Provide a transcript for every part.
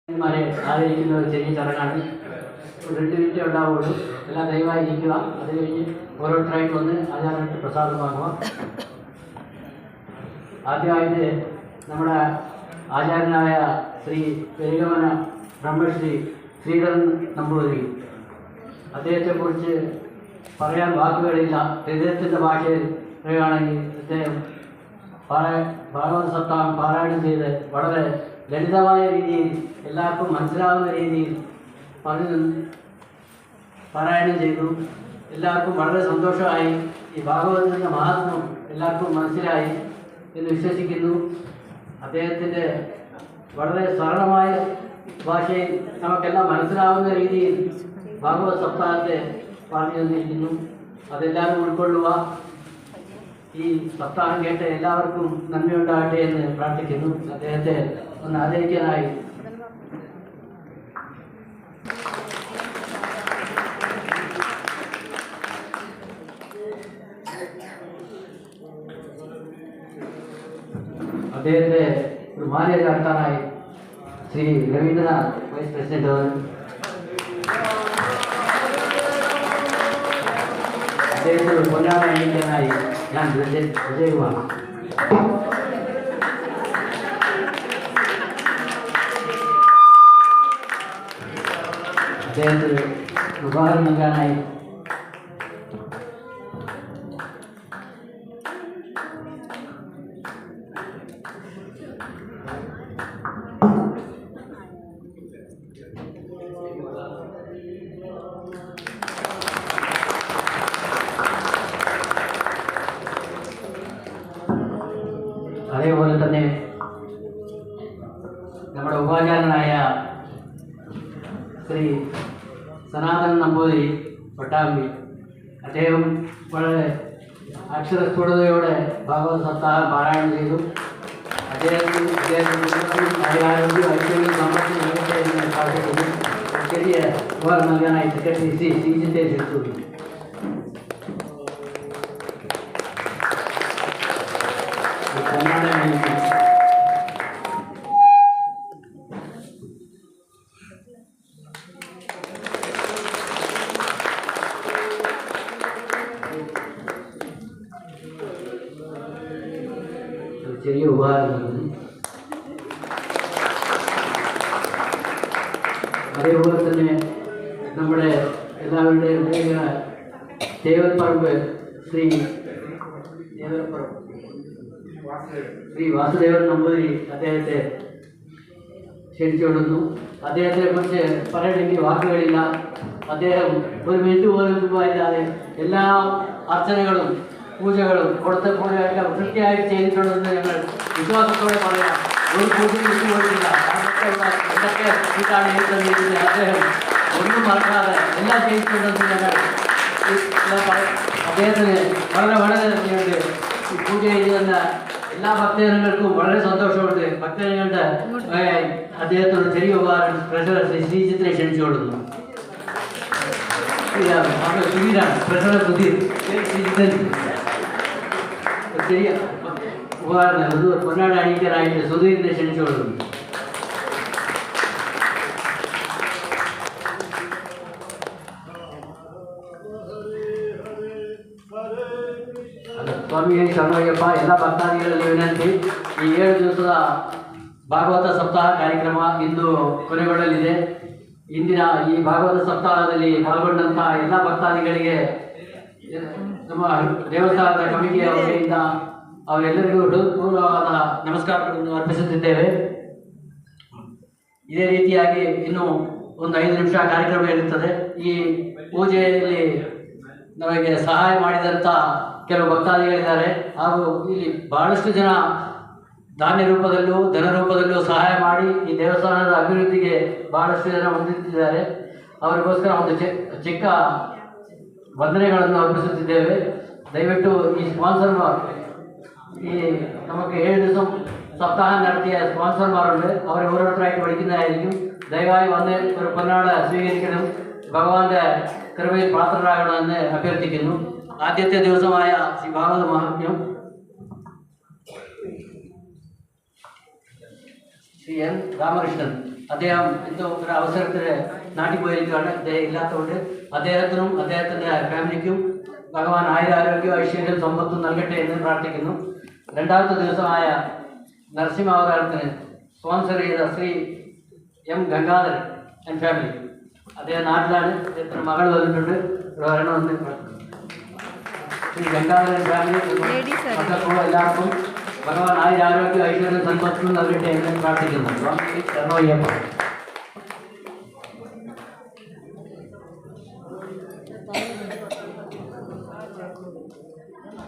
ആദരിക്കുന്ന ഒരു ചെറിയ ചടങ്ങാണ്. 2 മിനിറ്റ് ഉണ്ടാവുള്ളൂ. എല്ലാം ദയവായി ഇരിക്കുക. അത് കഴിഞ്ഞ് ഓരോരുത്തരായിട്ട് വന്ന് ആചാരമായിട്ട് പ്രസാദം വാങ്ങുക. ആദ്യമായിട്ട് നമ്മുടെ ആചാര്യനായ ശ്രീ പെരുകമന ബ്രഹ്മശ്രീ ശ്രീധരൻ നമ്പൂതിരി, അദ്ദേഹത്തെക്കുറിച്ച് പറയാൻ വാക്കുകളില്ല. ഹൃദയത്തിൻ്റെ ഭാഷയിൽ പറയുകയാണെങ്കിൽ അദ്ദേഹം ഭാഗവത സപ്താഹം പാരായണം ചെയ്ത് വളരെ ലളിതമായ രീതിയിൽ എല്ലാവർക്കും മനസ്സിലാവുന്ന രീതിയിൽ പാരായണം ചെയ്തു. എല്ലാവർക്കും വളരെ സന്തോഷമായി. ഈ ഭാഗവതത്തിൻ്റെ മഹാത്മ്യം എല്ലാവർക്കും മനസ്സിലായി എന്ന് വിശ്വസിക്കുന്നു. അദ്ദേഹത്തിൻ്റെ വളരെ സരളമായ ഭാഷയിൽ നമുക്കെല്ലാം മനസ്സിലാവുന്ന രീതിയിൽ ഭാഗവത സപ്താഹത്തെ പറഞ്ഞു തന്നിരിക്കുന്നു. അതെല്ലാവരും ഉൾക്കൊള്ളുക. ഈ സപ്താഹം കേട്ട് എല്ലാവർക്കും നന്മയുണ്ടാകട്ടെ എന്ന് പ്രാർത്ഥിക്കുന്നു. അദ്ദേഹത്തെ ഒന്ന് ആദരിക്കാനായി അദ്ദേഹത്തെ ഒരു മാല ചാർത്താനായി ശ്രീ രവീന്ദ്രനാഥ് വൈസ് പ്രസിഡന്റ് അദ്ദേഹത്തെ ഒരു പൊന്നാട അണിയിക്കാനായി ഞാൻ വിജയകുമാർ. അദ്ദേഹത്തിന് ഉപഹാരം നൽകാനായി അതേപോലെ തന്നെ നമ്മുടെ ഉപാചാരനായ ശ്രീ സനാതൻ നമ്പൂതിരി പട്ടാമ്പി, അദ്ദേഹം വളരെ അക്ഷരസ്ഫുടതയോടെ ഭാഗവത സപ്താഹം പാരായണം ചെയ്തു. അദ്ദേഹത്തിന് ആരോഗ്യ ഐശ്വര്യം സമ്പത്തി നൽകട്ടെ എന്ന് പ്രാർത്ഥിക്കുന്നു. ചെറിയ ഉപഹാരം നൽകാനായി സെക്രട്ടറി ശ്രീ ശ്രീജിത്തെ ക്ഷണിച്ചു. ചെറിയ ഉപഹാരം നൽകുന്നു. അതേപോലെ തന്നെ നമ്മുടെ എല്ലാവരുടെയും തേവൽപ്പറമ്പ് ശ്രീ വാസുദേവൻ നമ്പൂതിരി അദ്ദേഹത്തെ ക്ഷണിച്ചുകൊടുക്കുന്നു. അദ്ദേഹത്തെ കുറിച്ച് പറയണമെങ്കിൽ വാക്കുകളില്ല. അദ്ദേഹം ഒരു മിനിറ്റ് പോലും ഇല്ലാതെ എല്ലാ അർച്ചനകളും പൂജകളും കൊടുത്ത പൂജകളൊക്കെ വൃത്തിയായി ചെയ്തിട്ടുണ്ടെന്ന് ഞങ്ങൾ വിശ്വാസത്തോടെ പറയാം. ഒരു പൂജയും വിട്ടുപോയിട്ടില്ല. എന്തൊക്കെ വീട്ടാണ് ഏറ്റെടുത്തിരിക്കുന്നത് അദ്ദേഹം ഒന്നും മറക്കാതെ എല്ലാം ചെയ്തിട്ടുണ്ടെന്ന് ഞങ്ങൾ അദ്ദേഹത്തിന് വളരെ വളരെ നന്ദിയുണ്ട്. ഈ പൂജ ചെയ്തുതന്ന എല്ലാ ഭക്തജനങ്ങൾക്കും വളരെ സന്തോഷമുണ്ട്. ഭക്തജനങ്ങളുടെ അദ്ദേഹത്തോട് ചെറിയ ഉപകാരം ട്രഷറർ ശ്രീ ശ്രീജിത്തിനെ ക്ഷണിച്ചു കൊടുക്കുന്നു. സുധീരാണ് ട്രഷറർ സുധീർ. ശ്രീജിത്തൻ ചെറിയ ഉപകാരം പൊന്നാട അണിയിക്കാനായിട്ട് സുധീരിനെ ക്ഷണിച്ചു കൊടുക്കുന്നു. ಸ್ವಾಮಿ ಶರಣಯ್ಯಪ್ಪ, ಎಲ್ಲ ಭಕ್ತಾದಿಗಳಲ್ಲಿ ವಿನಂತಿ, ಈ 7 ದಿವಸದ ಭಾಗವತ ಸಪ್ತಾಹ ಕಾರ್ಯಕ್ರಮ ಇಂದು ಕೊನೆಗೊಳ್ಳಲಿದೆ. ಇಂದಿನ ಈ ಭಾಗವತ ಸಪ್ತಾಹದಲ್ಲಿ ಪಾಲ್ಗೊಂಡಂತಹ ಎಲ್ಲ ಭಕ್ತಾದಿಗಳಿಗೆ ನಮ್ಮ ದೇವಸ್ಥಾನದ ಕಮಿಟಿಯ ವತಿಯಿಂದ ಅವರೆಲ್ಲರಿಗೂ ಹೃತ್ಪೂರ್ವಕವಾದ ನಮಸ್ಕಾರಗಳನ್ನು ಅರ್ಪಿಸುತ್ತಿದ್ದೇವೆ. ಇದೇ ರೀತಿಯಾಗಿ ಇನ್ನು ಒಂದು 5 ನಿಮಿಷ ಕಾರ್ಯಕ್ರಮ ಇರುತ್ತದೆ. ಈ ಪೂಜೆಯಲ್ಲಿ ನಮಗೆ ಸಹಾಯ ಮಾಡಿದಂಥ ಕೆಲವು ಭಕ್ತಾದಿಗಳಿದ್ದಾರೆ. ಹಾಗೂ ಇಲ್ಲಿ ಬಹಳಷ್ಟು ಜನ ಧಾನ್ಯ ರೂಪದಲ್ಲೂ ಧನ ರೂಪದಲ್ಲೂ ಸಹಾಯ ಮಾಡಿ ಈ ದೇವಸ್ಥಾನದ ಅಭಿವೃದ್ಧಿಗೆ ಬಹಳಷ್ಟು ಜನ ಹೊಂದುತ್ತಿದ್ದಾರೆ. ಅವರಿಗೋಸ್ಕರ ಒಂದು ಚಿಕ್ಕ ವಂದನೆಗಳನ್ನು ಅರ್ಪಿಸುತ್ತಿದ್ದೇವೆ. ദയവിട്ട് ഈ സ്പോൺസർമാർ, ഈ നമുക്ക് 7 ദിവസം സപ്താഹം നടത്തിയ സ്പോൺസർമാരുണ്ട്. അവരെ ഓരോരുത്തരായിട്ട് വിളിക്കുന്നതായിരിക്കും. ദയവായി വന്ന് ഒരു പൊന്നാട സ്വീകരിക്കണം. ഭഗവാന്റെ കൃപയിൽ പാത്രരാകണമെന്ന് അഭ്യർത്ഥിക്കുന്നു. ആദ്യത്തെ ദിവസമായ ശ്രീ ഭാഗവത മഹാത്മ്യം ശ്രീ എൻ രാമകൃഷ്ണൻ. അദ്ദേഹം എന്തോ ഒരു അവസരത്തിൽ നാട്ടിൽ പോയിരിക്കുകയാണ്. അദ്ദേഹം ഇല്ലാത്തതുകൊണ്ട് അദ്ദേഹത്തിനും അദ്ദേഹത്തിൻ്റെ ഫാമിലിക്കും ഭഗവാൻ ആയുരാരോഗ്യവും ഐശ്വര്യം സമ്പത്തും നൽകട്ടെ എന്ന് പ്രാർത്ഥിക്കുന്നു. രണ്ടാമത്തെ ദിവസമായ നരസിംഹാവതാരത്തിന് സ്പോൺസർ ചെയ്ത Shri M Gangadharan and family, അദ്ദേഹം നാട്ടിലാണ്. അദ്ദേഹത്തിന് മകൾ വന്നിട്ടുണ്ട്, ഇവിടെ വരണമെന്ന് ശ്രീ ഗംഗാധരൻ ഫാമിലി എല്ലാവർക്കും ഭഗവാൻ ആയുരാരോഗ്യ ഐശ്വര്യം സമ്പത്തും നൽകട്ടെ എന്ന് പ്രാർത്ഥിക്കുന്നു. ശരണയ്യപ്പ.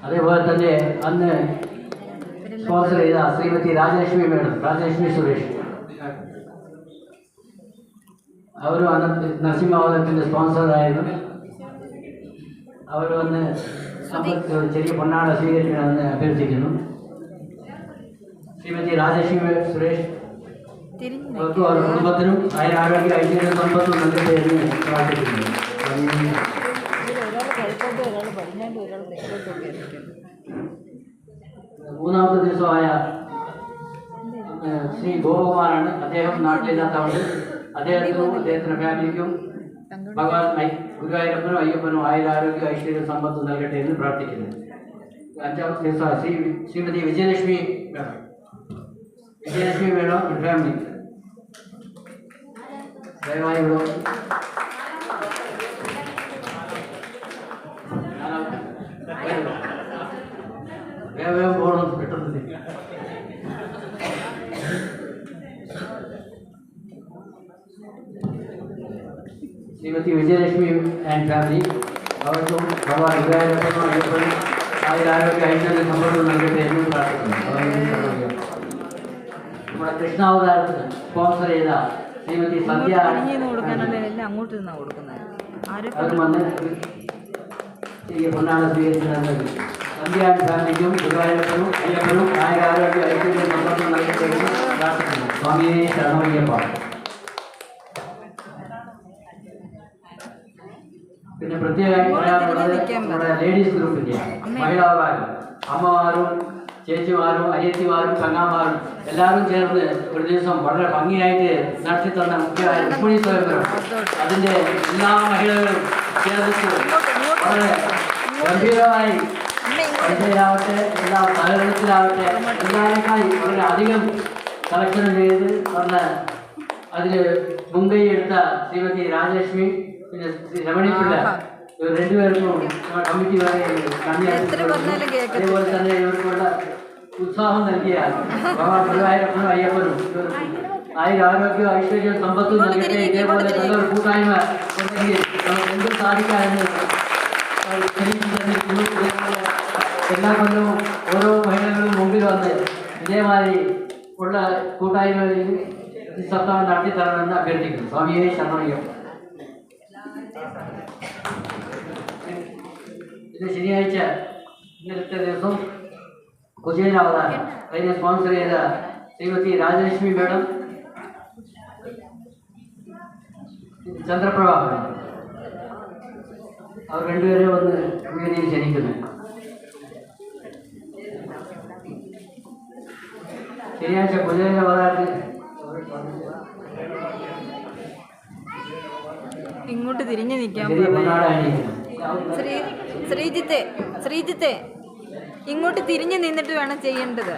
അതേപോലെ തന്നെ അന്ന് സ്പോൺസർ ചെയ്ത ശ്രീമതി രാജലക്ഷ്മി മേഡം, രാജലക്ഷ്മി സുരേഷ്, അവരും അന്ന് നരസിംഹാവതാരത്തിൻ്റെ സ്പോൺസറായിരുന്നു. അവർ വന്ന് ചെറിയ പൊന്നാട സ്വീകരിക്കണമെന്ന് അഭ്യർത്ഥിക്കുന്നു. ശ്രീമതി രാജലക്ഷ്മി സുരേഷ് അവർക്കും അവരുടെ കുടുംബത്തിനും ആരോഗ്യ ഐശ്വര്യ സമ്പത്തും നൽകട്ടെ എന്ന് പ്രാർത്ഥിക്കുന്നു. മൂന്നാമത്തെ ദിവസമായ ശ്രീ ഗോപകുമാറാണ്. അദ്ദേഹം നാട്ടിലില്ലാത്തതുകൊണ്ട് അദ്ദേഹത്തിനും അദ്ദേഹത്തിൻ്റെ ഫാമിലിക്കും ഭഗവാൻ ഗുരുവായൂരപ്പനും അയ്യപ്പനും ആയുരാരോഗ്യ ഐശ്വര്യ സമ്പത്തും നൽകട്ടെ എന്ന് പ്രാർത്ഥിക്കുന്നു. അഞ്ചാമത്തെ ദിവസമായ Shrimati Vijayalakshmi madam, Vijayalakshmi madam family ദയവായി ഇവിടെ വേഗം പോകണം, പെട്ടെന്ന്. ശ്രീമതി വിജയലക്ഷ്മി ആൻഡ് ഫാമിലി, അവർക്കും ഭഗവാൻ ഗുരുവായൂരപ്പനും അയ്യപ്പനും ആയുരാരോഗ്യ ഐശ്വര്യ സമ്പത്തും നൽകട്ടെ എന്ന് പ്രാർത്ഥിക്കുന്നു. നമ്മുടെ കൃഷ്ണാവതാരത്തിന് സ്പോൺസർ ചെയ്ത ശ്രീമതി സന്ധ്യ, അതും വന്ന് പൊന്നാട സ്വീകരിക്കുന്നത് സന്ധ്യ ഫാമിലിക്കും ഗുരുവായൂരപ്പനും അയ്യപ്പനും ആയുരാരോഗ്യ ഐശ്വര്യ സമ്പത്തും നൽകട്ടെ എന്ന് പ്രാർത്ഥിക്കുന്നു. സ്വാമിയെ ശരണയ്യപ്പ. പിന്നെ പ്രത്യേകമായി പറയാനുള്ളത് നമ്മുടെ ലേഡീസ് ഗ്രൂപ്പിൻ്റെ മഹിളാകാരും അമ്മമാരും ചേച്ചിമാരും അനിയത്തിമാരും പെങ്ങാമാരും എല്ലാവരും ചേർന്ന് ഒരു ദിവസം വളരെ ഭംഗിയായിട്ട് നടത്തിത്തന്ന മുഖ്യമായ രുക്മിണി സ്വയംവരം, അതിൻ്റെ എല്ലാ മഹിളകളും ചേർന്നിട്ട് വളരെ ഗംഭീരമായി പൈസയിലാവട്ടെ എല്ലാ സഹകരണത്തിലാവട്ടെ എല്ലാവരേക്കായി വളരെ അധികം കളക്ഷൻ ചെയ്ത് വന്ന അതിൽ മുൻകൈ എടുത്ത ശ്രീമതി രാജലക്ഷ്മി, പിന്നെ ശ്രീ രമണിപ്പിള്ള, ഇവർ രണ്ടുപേർക്കും കമ്മിറ്റി വരെ നന്ദി. അതേപോലെ തന്നെ ഇവർക്കുള്ള ഉത്സാഹം നൽകിയ ഭഗവാൻ ഗുരുവായൂരപ്പനും അയ്യപ്പനും ആയുരാരോഗ്യ ഐശ്വര്യ സമ്പത്തും നൽകട്ടെ. ഇതേപോലെ നല്ലൊരു കൂട്ടായ്മ ഉണ്ടെങ്കിൽ നമുക്ക് എന്തും സാധിക്കാമെന്ന് എല്ലാ കൊല്ലവും ഓരോ മഹിളകളും മുമ്പിൽ വന്ന് ഇതേമാതിരി ഉള്ള കൂട്ടായ്മകളിൽ സത്താണ് നടത്തിത്തരണമെന്ന് അഭ്യർത്ഥിക്കുന്നു. സ്വാമിയെ ശരണയ്യപ്പ. ഇത് ശനിയാഴ്ച ഇന്നലത്തെ ദിവസം കുചേലാവതാരം അതിനെ സ്പോൺസർ ചെയ്ത ശ്രീമതി രാജലക്ഷ്മി മേഡം, ചന്ദ്രപ്രഭ, അവർ രണ്ടുപേരെ വന്ന് വേദിയിൽ ക്ഷണിക്കുന്നു. ശനിയാഴ്ച കുചേലാവതാരത്തിൽ ഇങ്ങോട്ട് തിരിഞ്ഞു നിൽക്കാൻ ശ്രീജിത്തെ ഇങ്ങോട്ട് തിരിഞ്ഞു നിന്നിട്ട് വേണം ചെയ്യേണ്ടത്.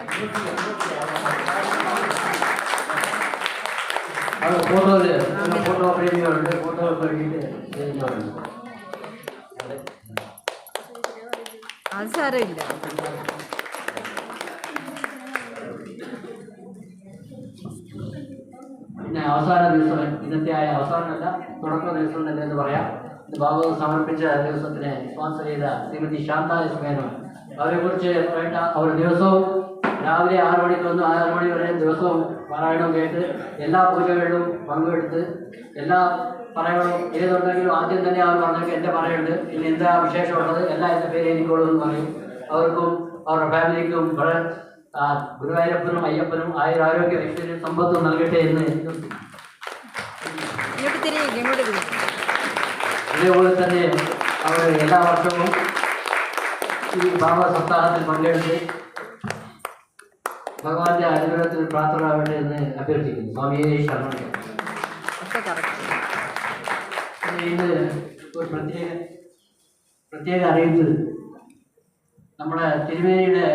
അത് സാരമില്ല. പിന്നെ അവസാന ദിവസം, ഇന്നത്തെ അവസാനമല്ല തുടക്ക ദിവസം തന്നെ എന്ന് പറയാം, ഭാഗവതം സമർപ്പിച്ച ദിവസത്തിന് സ്പോൺസർ ചെയ്ത ശ്രീമതി ശാന്ത എസ് മേനോൻ, അവരെ കുറിച്ച് പറയേണ്ട. അവർ ദിവസവും രാവിലെ 6 മണിക്ക് വന്ന് 6 മണി വരെ ദിവസവും പാരായണം കേട്ട് എല്ലാ പൂജകളിലും പങ്കെടുത്ത് എല്ലാ പറയണം ഏതുണ്ടെങ്കിലും ആദ്യം തന്നെ അവർ പറഞ്ഞെങ്കിൽ എൻ്റെ പറയുന്നുണ്ട്, ഇനി എന്താ വിശേഷമുള്ളത് എല്ലാം എൻ്റെ പേര് എനിക്കോളൂ എന്ന് പറയും. അവർക്കും അവരുടെ ഫാമിലിക്കും വളരെ ഗുരുവായൂരപ്പനും അയ്യപ്പനും ആയുരാരോഗ്യ ഐശ്വര്യ സമ്പത്തും നൽകട്ടെ എന്ന്. ഇതേപോലെ തന്നെ അവർ എല്ലാ വർഷവും ഈ ഭാഗവത സപ്താഹത്തിൽ പങ്കെടുത്ത് ഭഗവാന്റെ അനുഗ്രഹത്തിൽ പ്രാർത്ഥനാവേണ്ടത് എന്ന് അഭ്യർത്ഥിക്കുന്നു. സ്വാമിയെ ശരണം. ഒക്കെ കറക്റ്റ്. ഇത് ഒരു പ്രത്യേക അറിയിപ്പ്. നമ്മുടെ തിരുമേനിയുടെ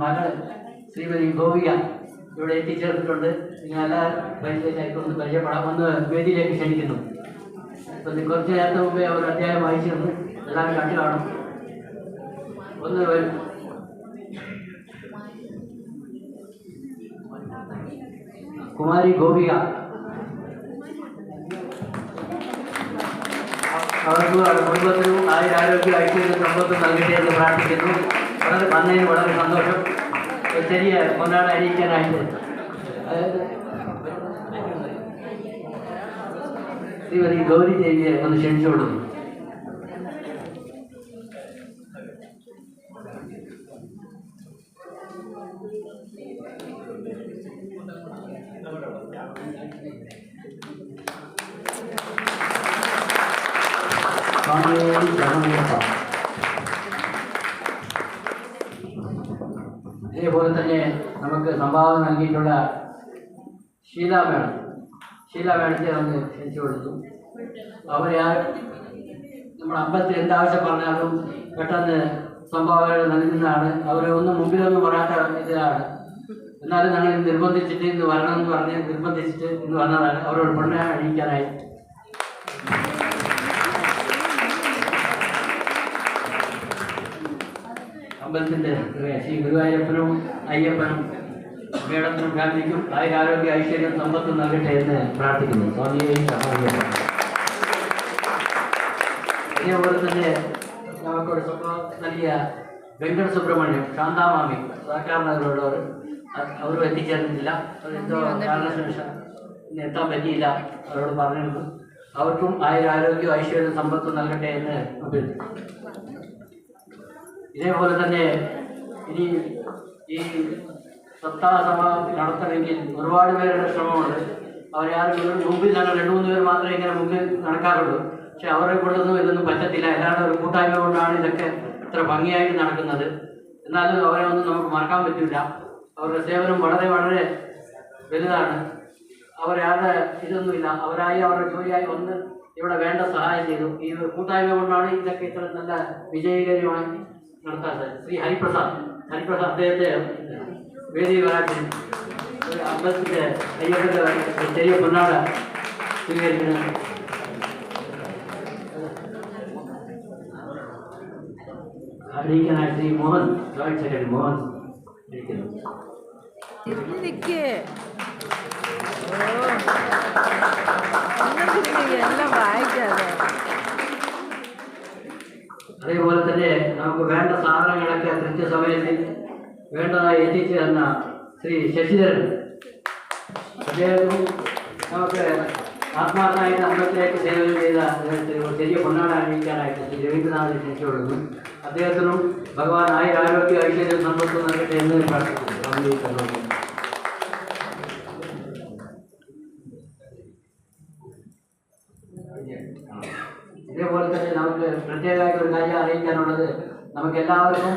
മകൾ ശ്രീമതി ഗോപിക ഇവിടെ എത്തിച്ചേർന്നിട്ടുണ്ട്. നിങ്ങൾ എല്ലാവരും പരിചയമായിക്കൊണ്ട് പരിചയപ്പെടാമെന്ന് വേദിയിലേക്ക് ക്ഷണിക്കുന്നു. അപ്പം കുറച്ച് നേരത്തെ മുമ്പേ അവർ അധ്യായം വായിച്ചിരുന്നു, എല്ലാവരും കണ്ടു കാണും. ഒന്ന് വരും. കുമാരി ഗോപിക, അവർക്ക് കുടുംബത്തിനും ആരോഗ്യ ഐശ്വര്യ സമ്പത്തും നൽകട്ടെ എന്ന് പ്രാർത്ഥിക്കുന്നു. വളരെ വന്നതിന് വളരെ സന്തോഷം. ഒരു ചെറിയ കൊണ്ടാട് അറിയിക്കാനായിട്ട് ശ്രീമതി ഗൗരി ദേവിയെ ഒന്ന് ക്ഷണിച്ചു കൊടുക്കുന്നു. ഇതേപോലെ തന്നെ നമുക്ക് സംഭാവന നൽകിയിട്ടുള്ള ഷീല മേഡത്തെ ഒന്ന് ക്ഷണിച്ചു കൊടുത്തു. അവരെ നമ്മുടെ അമ്പലത്തിൽ എന്താവശ്യം പറഞ്ഞാലും പെട്ടെന്ന് സംഭാവനകൾ നൽകുന്നതാണ്. അവരെ ഒന്നും മുമ്പിലൊന്നും പറയാത്ത ഇതാണ്. എന്നാലും ഞങ്ങൾ നിർബന്ധിച്ചിട്ട് ഇന്ന് വരണമെന്ന് പറഞ്ഞ് നിർബന്ധിച്ചിട്ട് ഇന്ന് വന്നതാണ്. അവരോട് പെണ്ണെ അണിയിക്കാനായി. അമ്പലത്തിൻ്റെ ശ്രീ ഗുരുവായൂരപ്പനും അയ്യപ്പനും മേടത്തിനും ഫാമിലിക്കും ആരോഗ്യ ഐശ്വര്യം സമ്പത്തും നൽകട്ടെ എന്ന് പ്രാർത്ഥിക്കുന്നു. സ്വാമിയെയും സഹായിക്കും. അതേപോലെ തന്നെ നമുക്കൊരു സംഭവം നൽകിയ വെങ്കട സുബ്രഹ്മണ്യം, ശാന്താമാമി, സർക്കാർ നഗരമുള്ളവർ, അവരും എത്തിച്ചേർന്നില്ല. അതെന്തോ കാരണശേഷം ഇന്ന് എത്താൻ പറ്റിയില്ല. അവരോട് പറഞ്ഞിരുന്നു. അവർക്കും ആരോഗ്യ ഐശ്വര്യം സമ്പത്തും നൽകട്ടെ എന്ന് അഭ്യർത്ഥിക്കുന്നു. ഇതേപോലെ തന്നെ ഇനി ഈ സപ്താഹസഭ നടത്തണമെങ്കിൽ ഒരുപാട് പേരുടെ ശ്രമമുണ്ട്. അവരാരും മുമ്പിൽ ഞങ്ങൾ 2-3 പേർ മാത്രമേ ഇങ്ങനെ മുമ്പിൽ നടക്കാറുള്ളൂ. പക്ഷെ അവരുടെ കൂടെ ഒന്നും ഇതൊന്നും പറ്റത്തില്ല. എല്ലാവരുടെ ഒരു കൂട്ടായ്മ കൊണ്ടാണ് ഇതൊക്കെ ഇത്ര ഭംഗിയായിട്ട് നടക്കുന്നത്. എന്നാലും അവരെ ഒന്നും നമുക്ക് മറക്കാൻ പറ്റില്ല. അവരുടെ സേവനം വളരെ വളരെ വലുതാണ്. അവരാരുടെ ഇതൊന്നുമില്ല. അവരായി അവരുടെ ജോലിയായി വന്ന് ഇവിടെ വേണ്ട സഹായം ചെയ്തു. ഈ കൂട്ടായ്മ കൊണ്ടാണ് ഇതൊക്കെ ഇത്ര നല്ല വിജയകരമായി നടത്താൻ. ശ്രീ ഹരിപ്രസാദ് അദ്ദേഹത്തെ വേദി വരാട്ടി അമ്പലത്തിൻ്റെ അയ്യപ്പൻ്റെ ചെറിയ പൊന്നാട സ്വീകരിക്കുന്നത്. അറിയിക്കാനായി ശ്രീ മോഹൻ, ജോയിന്റ് സെക്രട്ടറി മോഹൻ ഇരിക്കുന്നു. എല്ലാം വായിക്കാതെ. അതേപോലെ തന്നെ നമുക്ക് വേണ്ട സാധനങ്ങളൊക്കെ കൃത്യസമയത്തിൽ വേണ്ടതായി എത്തിച്ചു തന്ന ശ്രീ ശശിധരൻ, അദ്ദേഹവും നമുക്ക് ആത്മാർത്ഥമായിട്ട് അമ്പലത്തിലേക്ക് സേവനം ചെയ്ത ചെറിയ പൊന്നാട അണിയിക്കാനായിട്ട് ശ്രീ രവീന്ദ്രനാഥ് ക്ഷണിച്ചു കൊടുക്കുന്നു. അദ്ദേഹത്തിനും ഭഗവാൻ ആരോഗ്യ ഐശ്വര്യം സമ്പത്ത് നൽകട്ടെ എന്ന് പ്രാർത്ഥിക്കുന്നു. ഇതേപോലെ തന്നെ നമുക്ക് പ്രത്യേകമായിട്ട് ഒരു കാര്യം അറിയിക്കാനുള്ളത്, നമുക്ക് എല്ലാവർക്കും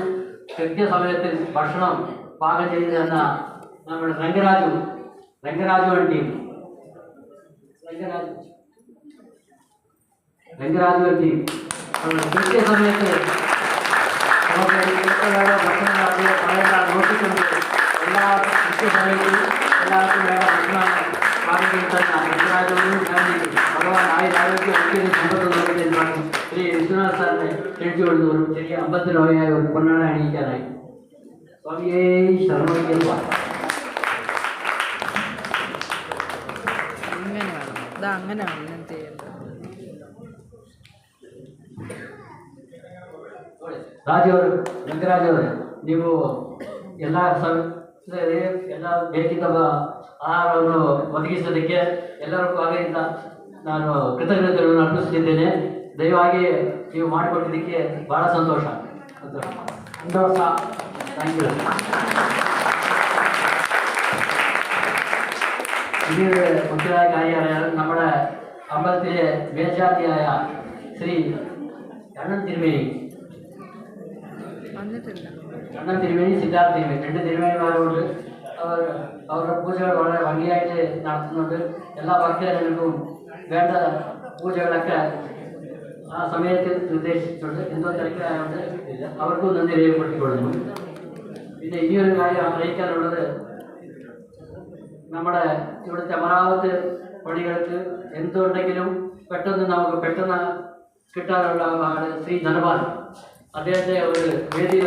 കൃത്യസമയത്തിൽ ഭക്ഷണം പാകം ചെയ്തു തന്ന നമ്മുടെ രംഗരാജു ടീം, കൃത്യസമയത്ത് ഭക്ഷണം നോക്കിക്കൊണ്ട് എല്ലാ കൃത്യസമയത്തിൽ എല്ലാവർക്കും വേണ്ട ഭക്ഷണം പാകം ചെയ്തു തന്ന രംഗരാജുവിനും ഭഗവാൻ ആരോഗ്യ സമ്പത്ത് നൽകുന്നതിനാണ് ശ്രീ വിശ്വനാഥ് സാറിനെ ക്ഷണിച്ചു കൊടുത്തു. ഒരു ചെറിയ അമ്പത്തിലോയായ ഒരു പൊന്നാട അണിയിക്കാനായി. സ്വാമിയേ ശരണമയ്യപ്പ. ರಾಜವರು ರಂಗರಾಜವರು, ನೀವು ಎಲ್ಲ ಬೇಕಿದ್ದ ಆಹಾರವನ್ನು ಒದಗಿಸೋದಕ್ಕೆ ಎಲ್ಲರಿಗೂ ಆಗಲಿಂದ ನಾನು ಕೃತಜ್ಞತೆಗಳನ್ನು ಅರ್ಪಿಸುತ್ತಿದ್ದೇನೆ. ದಯವಾಗಿ ನೀವು ಮಾಡಿಕೊಟ್ಟಿದ್ದಕ್ಕೆ ಬಹಳ ಸಂತೋಷ. Thank you. ഇത് മുഖ്യമായ കാര്യമാണ്. നമ്മുടെ അമ്പലത്തിലെ മേൽശാന്തിയായ ശ്രീ കണ്ണൻ തിരുമേനി, സിദ്ധാർത്ഥ തിരുമേനി, 2 തിരുമേനിമാരുണ്ട്. അവരുടെ പൂജകൾ വളരെ ഭംഗിയായിട്ട് നടത്തുന്നുണ്ട്. എല്ലാ ഭക്തജനങ്ങൾക്കും വേണ്ട പൂജകളൊക്കെ ആ സമയത്ത് നിർദ്ദേശിച്ചിട്ടുണ്ട്. എന്തോ തിരക്കിലായതുകൊണ്ട് അവർക്കും നന്ദി രേഖപ്പെടുത്തിക്കൊള്ളുന്നു. പിന്നെ ഇനിയൊരു കാര്യം അറിയിക്കാനുള്ളത്, നമ്മുടെ ഇവിടുത്തെ അമരാവതി പണികൾക്ക് എന്തുണ്ടെങ്കിലും പെട്ടെന്ന് കിട്ടാനുള്ള ആള് ശ്രീ ധനപാൽ. അദ്ദേഹത്തെ ഒരു വേദിയിൽ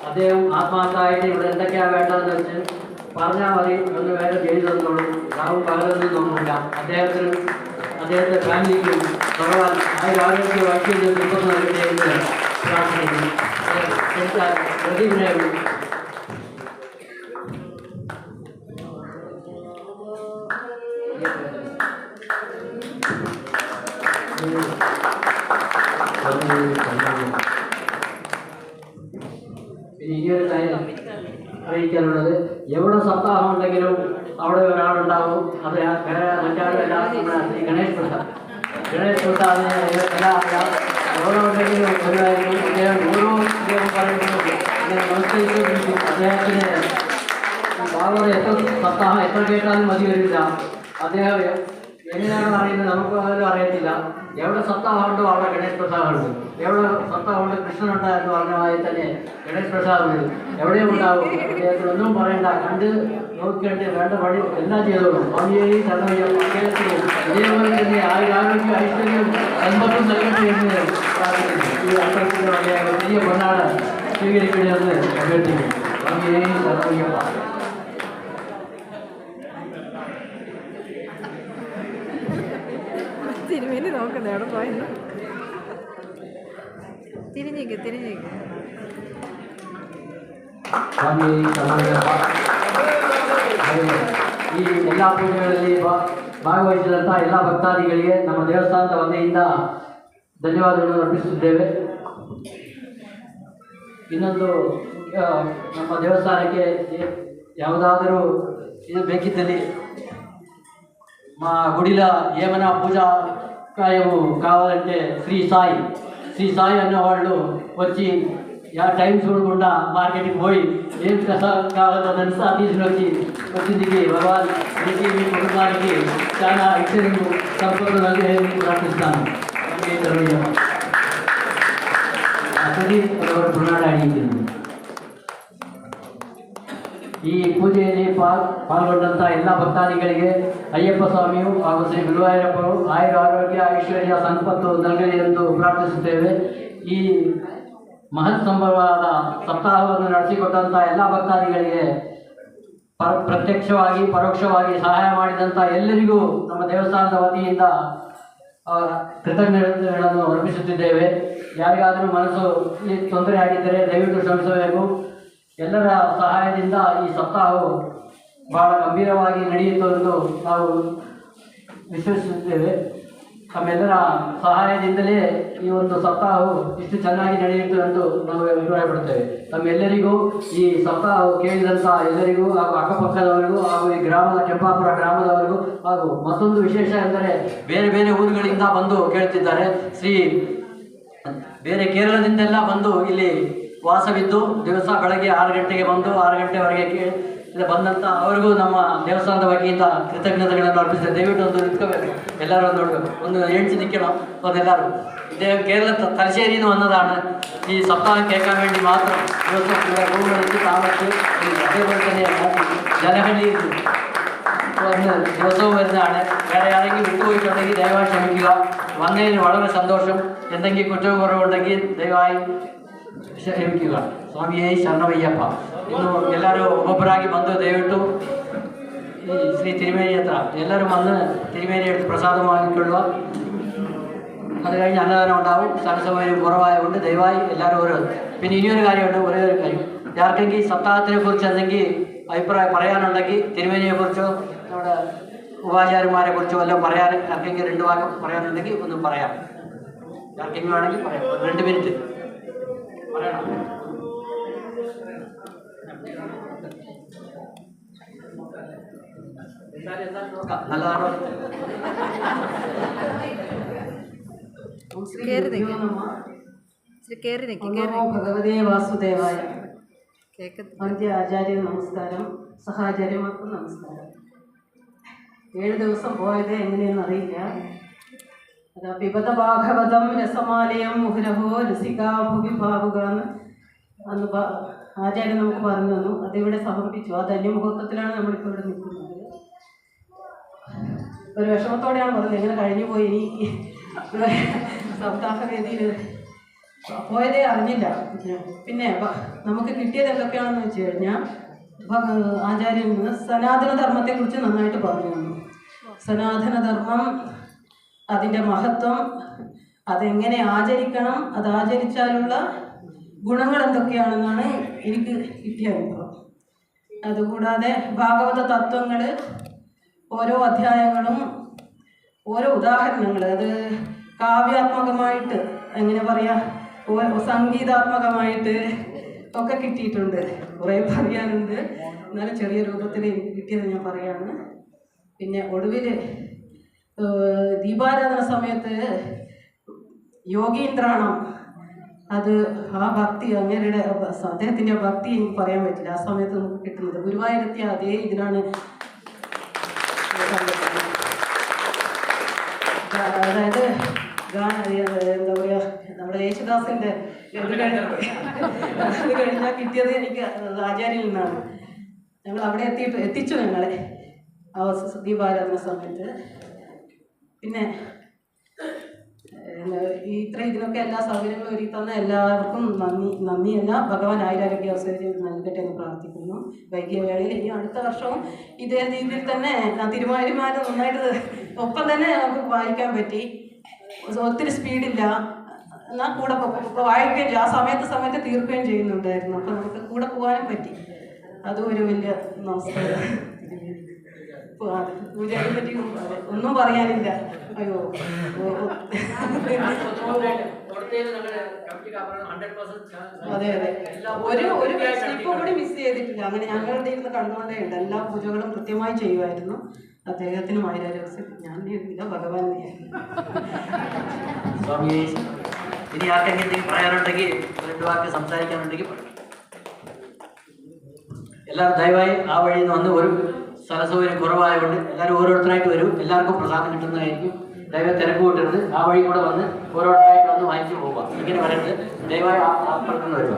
അദ്ദേഹം ആത്മാർത്ഥമായിട്ട് ഇവിടെ എന്തൊക്കെയാണ് വേണ്ടതെന്ന് വെച്ച് പറഞ്ഞാൽ മതി, ഒന്ന് വേറെ ചെയ്തു തന്നോളൂ. രാവും പകലൊന്നും നോക്കില്ല. അദ്ദേഹത്തെ ഫാമിലിക്കും ഭഗവാൻ ആരോഗ്യ വൈദ്യുതി കിട്ടുന്ന നൽകട്ടെ എന്ന് പ്രാർത്ഥിക്കുന്നു. പ്രതിവിനയം ഈയൊരു കാര്യം അറിയിക്കാനുള്ളത്, എവിടെ സപ്താഹം ഉണ്ടെങ്കിലും അവിടെ ഒരാളുണ്ടാവും. അത് മറ്റാളുമല്ല, നമ്മുടെ ഗണേഷ് പ്രസാദ്. എവിടെ ഉണ്ടെങ്കിലും ഒരു കാര്യം അദ്ദേഹം ഓരോ പറയുന്നത് അദ്ദേഹത്തിന് ബാബയുടെ സപ്താഹം എത്ര കേട്ടാലും മതി വരില്ല. അദ്ദേഹം എങ്ങനെയാണ് അറിയുന്നത് നമുക്ക് പോലും അറിയത്തില്ല. എവിടെ സപ്താഹമുണ്ടോ അവിടെ ഗണേഷ് പ്രസാദുണ്ട്, എവിടെ സപ്താഹമുണ്ട് കൃഷ്ണനുണ്ട് എന്ന് പറഞ്ഞ മാതിരി തന്നെ ഗണേഷ് പ്രസാദുണ്ട് എവിടെയും ഉണ്ടാവും. അദ്ദേഹത്തിന് ഒന്നും പറയണ്ട, കണ്ട് നോക്കിയിട്ട് വേണ്ട പണി എല്ലാം ചെയ്തോളും. സ്വാമിയെയും അദ്ദേഹത്തിന് ഇതേപോലെ തന്നെ ആരോഗ്യം ഐശ്വര്യം സമ്പത്തും നൽകട്ടെ എന്ന് പ്രാർത്ഥിക്കുന്നു. ഈ അമ്പലത്തിൻ്റെ വലിയ വലിയ പൊന്നാട് സ്വീകരിക്കണമെന്ന് അഭ്യർത്ഥിക്കുന്നു. സ്വാമിയെയും സർവയ്യപ്പ. തിരുമേനി നോക്കുന്നത് എവിടെ പോയെന്ന്. തിരിഞ്ഞേക്ക് ಈ ಎಲ್ಲ ಪೂಜೆಗಳಲ್ಲಿ ಭಾಗವಹಿಸಿದಂಥ ಎಲ್ಲ ಭಕ್ತಾದಿಗಳಿಗೆ ನಮ್ಮ ದೇವಸ್ಥಾನದ ವತಿಯಿಂದ ಧನ್ಯವಾದಗಳನ್ನು ಅರ್ಪಿಸುತ್ತಿದ್ದೇವೆ. ಇನ್ನೊಂದು, ನಮ್ಮ ದೇವಸ್ಥಾನಕ್ಕೆ ಯಾವುದಾದರೂ ಇದು ಬೇಕಿದ್ದಲ್ಲಿ మా గుడిలో ఏమైనా పూజా కార్యము కావాలంటే శ్రీ సాయి అన్నవాళ్ళు వచ్చి టైం చూడకుండా మార్కెట్కి పోయి ఏం కావాలో తెలుసా తీసుకుని వచ్చిందికి భగవాన్ మీకు మీ కుటుంబానికి చాలా ఐశ్వర్యం సంపదలు కలిగి ప్రార్థిస్తాను. అతడి పునాడు అడిగింది. ಈ ಪೂಜೆಯಲ್ಲಿ ಪಾಲ್ಗೊಂಡಂಥ ಎಲ್ಲ ಭಕ್ತಾದಿಗಳಿಗೆ ಅಯ್ಯಪ್ಪ ಸ್ವಾಮಿಯು ಹಾಗೂ ಶ್ರೀ ಗುರುವಾಯೂರಪ್ಪರು ಆರೋಗ್ಯ ಐಶ್ವರ್ಯ ಸಂಪತ್ತು ನಲ್ಗಲಿ ಎಂದು ಪ್ರಾರ್ಥಿಸುತ್ತೇವೆ. ಈ ಮಹತ್ ಸಂಭವವಾದ ಸಪ್ತಾಹವನ್ನು ನಡೆಸಿಕೊಟ್ಟಂಥ ಎಲ್ಲ ಭಕ್ತಾದಿಗಳಿಗೆ ಪ್ರತ್ಯಕ್ಷವಾಗಿ ಪರೋಕ್ಷವಾಗಿ ಸಹಾಯ ಮಾಡಿದಂಥ ಎಲ್ಲರಿಗೂ ನಮ್ಮ ದೇವಸ್ಥಾನದ ವತಿಯಿಂದ ಕೃತಜ್ಞತೆಗಳನ್ನು ಅರ್ಪಿಸುತ್ತಿದ್ದೇವೆ. ಯಾರಿಗಾದರೂ ಮನಸ್ಸು ತೊಂದರೆ ಆಗಿದ್ದರೆ ದಯವಿಟ್ಟು ಶ್ರಮಿಸಬೇಕು. ಎಲ್ಲರ ಸಹಾಯದಿಂದ ಈ ಸಪ್ತಾಹವು ಬಹಳ ಗಂಭೀರವಾಗಿ ನಡೆಯಿತು ಎಂದು ನಾವು ವಿಶ್ವಸಿಸುತ್ತೇವೆ. ತಮ್ಮೆಲ್ಲರ ಸಹಾಯದಿಂದಲೇ ಈ ಒಂದು ಸಪ್ತಾಹವು ಇಷ್ಟು ಚೆನ್ನಾಗಿ ನಡೆಯಿತು ಎಂದು ನಾವು ಅಭಿಪ್ರಾಯಪಡುತ್ತೇವೆ. ತಮ್ಮೆಲ್ಲರಿಗೂ ಈ ಸಪ್ತಾಹವು ಕೇಳಿದಂಥ ಎಲ್ಲರಿಗೂ ಹಾಗೂ ಅಕ್ಕಪಕ್ಕದವರಿಗೂ ಹಾಗೂ ಈ ಗ್ರಾಮದ ಕೆಂಪಾಪುರ ಗ್ರಾಮದವರಿಗೂ ಹಾಗೂ ಮತ್ತೊಂದು ವಿಶೇಷ ಎಂದರೆ ಬೇರೆ ಬೇರೆ ಊರುಗಳಿಂದ ಬಂದು ಕೇಳ್ತಿದ್ದಾರೆ. ಬೇರೆ ಕೇರಳದಿಂದೆಲ್ಲ ಬಂದು ಇಲ್ಲಿ ವಾಸವಿದ್ದು ದಿವಸ ಬೆಳಗ್ಗೆ 6 ಗಂಟೆಗೆ ಬಂದು 6 ಗಂಟೆವರೆಗೆ ಬಂದಂಥ ಅವರಿಗೂ ನಮ್ಮ ದೇವಸ್ಥಾನದ ವತಿಯಿಂದ ಕೃತಜ್ಞತೆಗಳನ್ನು ಅರ್ಪಿಸಿದೆ. ದಯವಿಟ್ಟು ಒಂದು ನಿಂತ್ಕೋಬೇಕು, ಎಲ್ಲರೂ ಒಂದು എഴുതി നിൽക്കണം അതെല്ലാവരും. ഇദ്ദേഹം കേരളത്തിൽ തലശ്ശേരിയിൽ നിന്ന് വന്നതാണ്. ഈ സപ്താഹം കേൾക്കാൻ വേണ്ടി മാത്രം ദിവസം റൂമിലെത്തി താമസിച്ച് അതേപോലെ തന്നെ ജലഹള്ളിയിൽ വന്ന് ദിവസവും വരുന്നതാണ്. വേറെ ആരെങ്കിലും വിട്ടുപോയിട്ടുണ്ടെങ്കിൽ ദയവായി ക്ഷമിക്കുക. വന്നതിന് വളരെ സന്തോഷം. എന്തെങ്കിലും കുറ്റവും കുറവുണ്ടെങ്കിൽ ദയവായി ಕ್ಷಮಿക്കുക. ಸ್ವಾಮಿಯೇ ಶರಣವಯ್ಯಪ್ಪ. ಇನ್ನು ಎಲ್ಲರೂ ಒಬ್ಬೊಬ್ಬರಾಗಿ ಬಂದು ದಯವಿಟ್ಟು ಈ ಶ್ರೀ തിരുമേനി ಹತ್ರ ಎಲ್ಲರೂ വന്ന് തിരുമേനി എടുത്ത് പ്രസാദം വാങ്ങിക്കൊള്ളുക. അത് കഴിഞ്ഞ് അന്നദാനം ഉണ്ടാവും. സ്ഥലസൗകര്യം കുറവായതുകൊണ്ട് ദയവായി എല്ലാവരും ഓരോ. പിന്നെ ഇനിയൊരു കാര്യമുണ്ട്, ഒരേ ഒരു കാര്യം, ആർക്കെങ്കിൽ സപ്താഹത്തിനെ കുറിച്ച് എന്തെങ്കിൽ അഭിപ്രായം പറയാനുണ്ടെങ്കിൽ തിരുമേനിയെക്കുറിച്ചോ നമ്മുടെ ഉപാചാര്യന്മാരെ കുറിച്ചോ എല്ലാം പറയാൻ ആർക്കെങ്കിൽ 2 വാക്ക് പറയാനുണ്ടെങ്കിൽ ഒന്ന് പറയാം. ആർക്കെങ്കിലും വേണമെങ്കിൽ പറയാം. 2 മിനിറ്റ് പറയണം. നല്ലതാണോ? ഭഗവതേ വാസുദേവായ. ആദ്യ ആചാര്യ നമസ്കാരം, സഹാചാര്യമാർക്കും നമസ്കാരം. 7 ദിവസം പോയത് എങ്ങനെയെന്ന് അറിയില്ല. അതാ പിബത ഭാഗവതം രസമാലയം മുഹുരഹോ രസികാ ഭുവി ഭാവുകാന്ന് അന്ന് ആചാര്യൻ നമുക്ക് പറഞ്ഞു തന്നു. അതിവിടെ സമർപ്പിച്ചു. ആ ധന്യമുഹൂർത്തത്തിലാണ് നമ്മളിപ്പോൾ ഇവിടെ നിൽക്കുന്നത്. ഒരു വിഷമത്തോടെയാണ് പറഞ്ഞത്, എങ്ങനെ കഴിഞ്ഞു പോയി. ഇനി സപ്താഹ വേദിയിൽ പോയതേ അറിഞ്ഞില്ല. പിന്നെ നമുക്ക് കിട്ടിയത് എന്തൊക്കെയാണെന്ന് വെച്ച് കഴിഞ്ഞാൽ ആചാര്യൻ നിന്ന് സനാതന ധർമ്മത്തെക്കുറിച്ച് നന്നായിട്ട് പറഞ്ഞു തന്നു. സനാതനധർമ്മം, അതിൻ്റെ മഹത്വം, അതെങ്ങനെ ആചരിക്കണം, അത് ആചരിച്ചാലുള്ള ഗുണങ്ങൾ എന്തൊക്കെയാണെന്നാണ് എനിക്ക് കിട്ടിയ അനുഭവം. അതുകൂടാതെ ഭാഗവത തത്വങ്ങൾ, ഓരോ അധ്യായങ്ങളും ഓരോ ഉദാഹരണങ്ങൾ, അത് കാവ്യാത്മകമായിട്ട് എങ്ങനെ പറയാം, സംഗീതാത്മകമായിട്ട് ഒക്കെ കിട്ടിയിട്ടുണ്ട്. കുറേ പറയാനുണ്ട്, എന്നാലും ചെറിയ രൂപത്തിൽ എനിക്ക് കിട്ടിയത് ഞാൻ പറയാണ്. പിന്നെ ഒടുവിൽ ദീപാരാധന സമയത്ത് യോഗീന്ദ്രാണം, അത് ആ ഭക്തി, അങ്ങനെയുടെ അദ്ദേഹത്തിൻ്റെ ഭക്തി എനിക്ക് പറയാൻ പറ്റില്ല. ആ സമയത്ത് നമുക്ക് കിട്ടുന്നത് ഗുരുവായൂരെത്തിയ അതേ ഇതിലാണ്. അതായത് എന്താ പറയുക, നമ്മുടെ യേശുദാസിൻ്റെ അത് കഴിഞ്ഞാൽ കിട്ടിയത് എനിക്ക് ആചാര്യയിൽ നിന്നാണ്. ഞങ്ങൾ അവിടെ എത്തിച്ചു ഞങ്ങളെ ആ ദീപാരാധന സമയത്ത്. പിന്നെ ഇതിനൊക്കെ എല്ലാ സൗകര്യങ്ങളും ഒരുക്കി തന്ന എല്ലാവർക്കും നന്ദിയല്ല, ഭഗവാൻ ആയുരാരോഗ്യ അവസരം നൽകട്ടെ എന്ന് പ്രാർത്ഥിക്കുന്നു. വൈകിയ വേളയിൽ ഇനി അടുത്ത വർഷവും ഇതേ രീതിയിൽ തന്നെ തിരുമാലിമാര് നന്നായിട്ട് ഒപ്പം തന്നെ നമുക്ക് വായിക്കാൻ പറ്റി. ഒത്തിരി സ്പീഡില്ല, എന്നാൽ കൂടെ വായിക്കുകയും ആ സമയത്ത് തീർക്കുകയും ചെയ്യുന്നുണ്ടായിരുന്നു. അപ്പം നമുക്ക് കൂടെ പോകാനും പറ്റി. അതും ഒരു വലിയ നമസ്കാരം. പൂജയെ പറ്റി ഒന്നും പറയാനില്ല. അയ്യോ, അതെ അതെ, ഒരു സ്ലിപ്പും കൂടി മിസ് ചെയ്തിട്ടില്ല. അങ്ങനെ ഞങ്ങളുടെ ഇരുന്ന് കണ്ടുകൊണ്ടേ ഉണ്ട്. എല്ലാ പൂജകളും കൃത്യമായി ചെയ്യുമായിരുന്നു. അദ്ദേഹത്തിന് ആയിരം ഞാൻ ഇല്ല, ഭഗവാൻ സ്വാമി. ഇനി ആർക്കെങ്കിലും പറയാനുണ്ടെങ്കിൽ, രണ്ട് വാക്ക് സംസാരിക്കാനുണ്ടെങ്കിൽ എല്ലാവരും ദയവായി ആ വഴിയിൽ നിന്ന് വന്ന്, ഒരു സ്ഥലസൗകര്യം കുറവായതുകൊണ്ട് എല്ലാവരും ഓരോരുത്തരായിട്ട് വരും. എല്ലാവർക്കും പ്രസാദം കിട്ടുന്നതായിരിക്കും. ദയവായി തിരക്ക് കൂട്ടരുത്. ആ വഴി കൂടെ വന്ന് ഓരോരുത്തരായിട്ട് വന്ന് വാങ്ങിച്ചു പോവുക. ഇങ്ങനെ വരരുത്. ദയവായി ആ പുറത്തുനിന്ന് വരുക.